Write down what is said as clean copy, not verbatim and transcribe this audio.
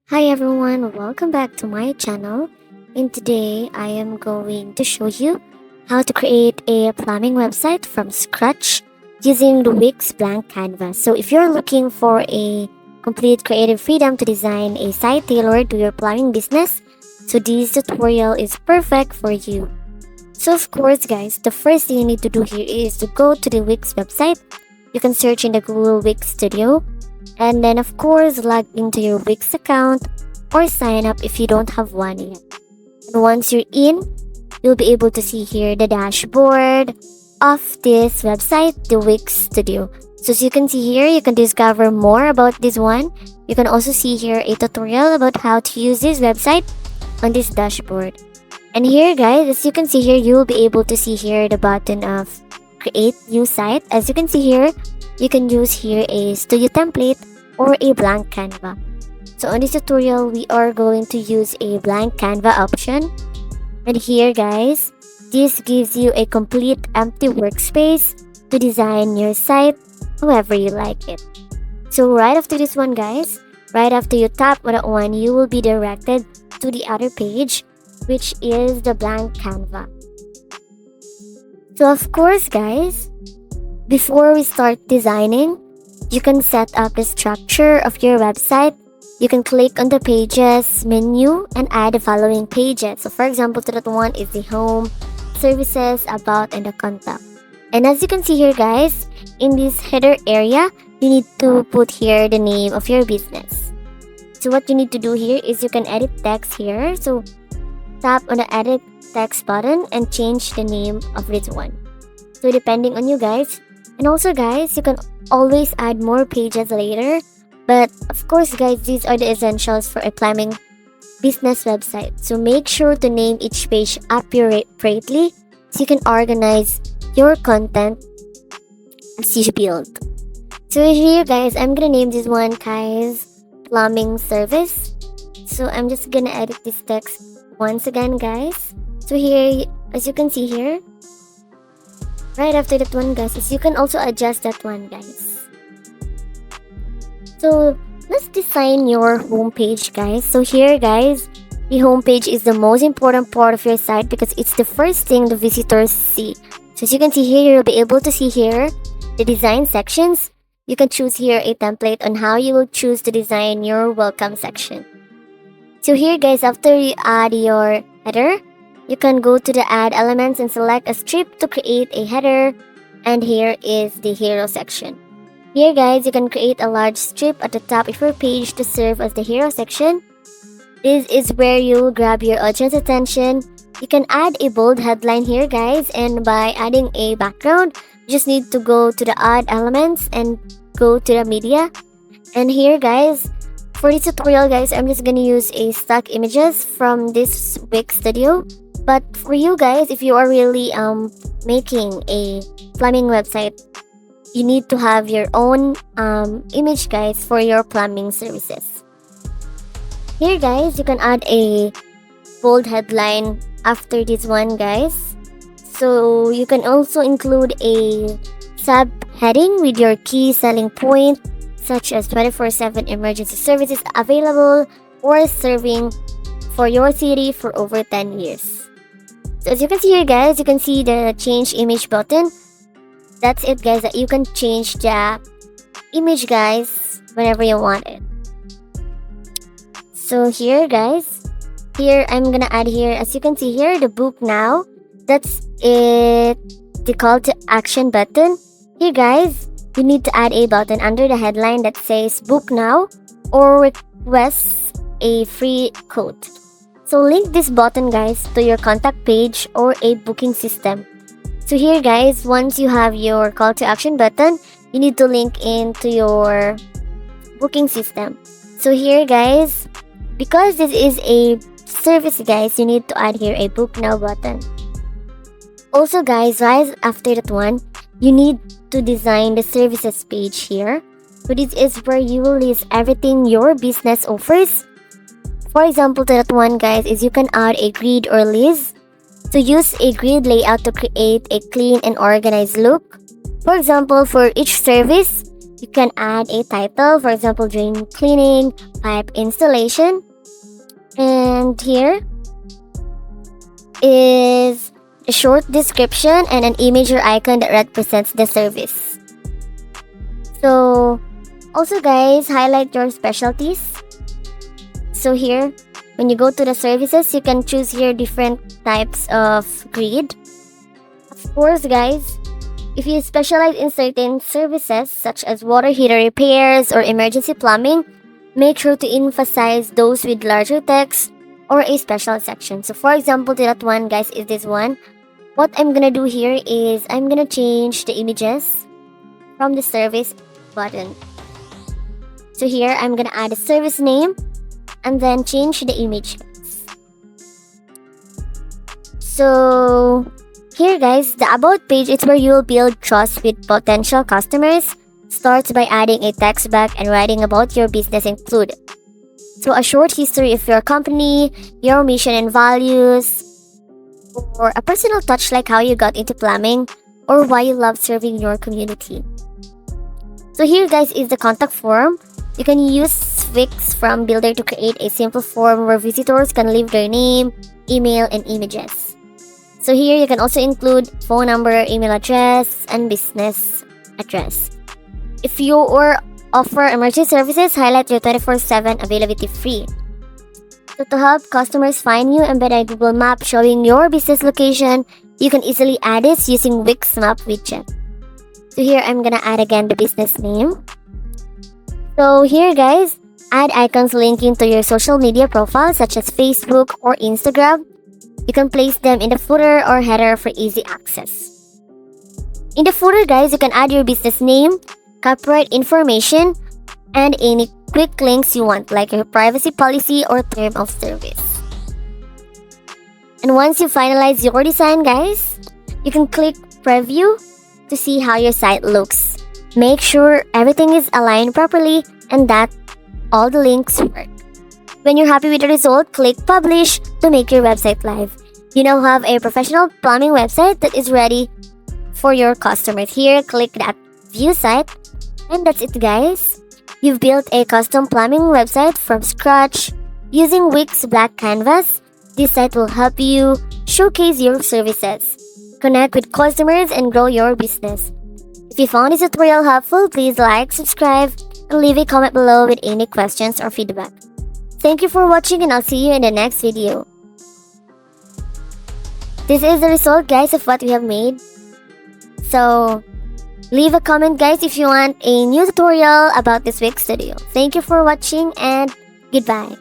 Hi everyone, welcome back to my channel. And today I am going to show you how to create a plumbing website from scratch using the Wix blank canvas. So if you're looking for a complete creative freedom to design a site tailored to your plumbing business, so this tutorial is perfect for you. So of course guys, the first thing you need to do here is to go to the Wix website. You can search in the Google Wix Studio and then of course log into your Wix account or sign up if you don't have one yet. And once you're in, you'll be able to see here the dashboard of this website, the Wix Studio. So as you can see here, you can discover more about this one. You can also see here a tutorial about how to use this website on this dashboard. And here guys, as you can see here, you'll be able to see here the button of create new site. As you can see here, you can use here a studio template or a blank canvas. So on this tutorial, we are going to use a blank canvas option. And here guys, this gives you a complete empty workspace to design your site however you like it. So right after this one guys, right after you tap on that one, you will be directed to the other page, which is the blank canvas. So of course guys, before we start designing, you can set up the structure of your website. You can click on the pages menu and add the following pages. So for example, that one is the home, services, about, and the contact. And as you can see here guys, in this header area, you need to put here the name of your business. So what you need to do here is you can edit text here. So tap on the edit text button and change the name of this one. So depending on you guys. And also guys, you can always add more pages later. But of course guys, these are the essentials for a plumbing business website. So make sure to name each page appropriately so you can organize your content as you build. So here guys, I'm gonna name this one Kai's Plumbing Service. So I'm just gonna edit this text once again guys. So here, as you can see here, right after that one guys, you can also adjust that one guys. So let's design your homepage guys. So here guys, the homepage is the most important part of your site because it's the first thing the visitors see. So as you can see here, you'll be able to see here the design sections. You can choose here a template on how you will choose to design your welcome section. So here guys, after you add your header, you can go to the add elements and select a strip to create a header. And here is the hero section. Here guys, you can create a large strip at the top of your page to serve as the hero section. This is where you will grab your audience attention. You can add a bold headline here guys, and by adding a background, you just need to go to the add elements and go to the media. And here guys, for this tutorial guys, I'm just gonna use a stock images from this Wix Studio. But for you guys, if you are really making a plumbing website, you need to have your own image guys for your plumbing services. Here guys, you can add a bold headline after this one guys. So you can also include a subheading with your key selling point, such as 24/7 emergency services available or serving for your city for over 10 years. So as you can see here guys, you can see the change image button. That's it guys, that you can change the image guys whenever you want it. So here guys, here I'm gonna add here, as you can see here, the book now. That's it, the call to action button. Here guys, you need to add a button under the headline that says book now or request a free quote. So link this button guys to your contact page or a booking system. So here guys, once you have your call to action button, you need to link into your booking system. So here guys, because this is a service guys, you need to add here a book now button. Also guys, right after that one, you need to design the services page here. So this is where you will list everything your business offers. For example, to that one guys, is you can add a grid or list. So use a grid layout to create a clean and organized look. For example, for each service, You can add a title, for example, drain cleaning, pipe installation. And here is a short description and an image or icon that represents the service. So also guys, highlight your specialties. So here, when you go to the services, you can choose here different types of grid. Of course guys, if you specialize in certain services such as water heater repairs or emergency plumbing, make sure to emphasize those with larger text or a special section. So for example, that one guys is this one. What I'm gonna do here is I'm gonna change the images from the service button. So here I'm gonna add a service name and then change the image. So here guys, the about page is where you'll build trust with potential customers. Starts by adding a text back and writing about your business included. So a short history of your company, your mission and values, or a personal touch like how you got into plumbing or why you love serving your community. So here guys is the contact form. You can use Wix from Builder to create a simple form where visitors can leave their name, email, and images. So here you can also include phone number, email address, and business address. If you offer emergency services, highlight your 24/7 availability free. So to help customers find you, embed a Google map showing your business location. You can easily add this using Wix Map widget. So here I'm gonna add again the business name. So here guys, add icons linking to your social media profile such as Facebook or Instagram. You can place them in the footer or header for easy access. In the footer guys, you can add your business name, copyright information, and any quick links you want like your privacy policy or term of service. And once you finalize your design guys, you can click preview to see how your site looks. Make sure everything is aligned properly and that all the links work. When you're happy with the result, click publish to make your website live. You now have a professional plumbing website that is ready for your customers. Here, click that view site. And that's it guys. You've built a custom plumbing website from scratch using Wix Black Canvas. This site will help you showcase your services, connect with customers, and grow your business. If you found this tutorial helpful, please like, subscribe, and leave a comment below with any questions or feedback. Thank you for watching and I'll see you in the next video. This is the result guys of what we have made. So leave a comment guys if you want a new tutorial about this Wix Studio. Thank you for watching and goodbye.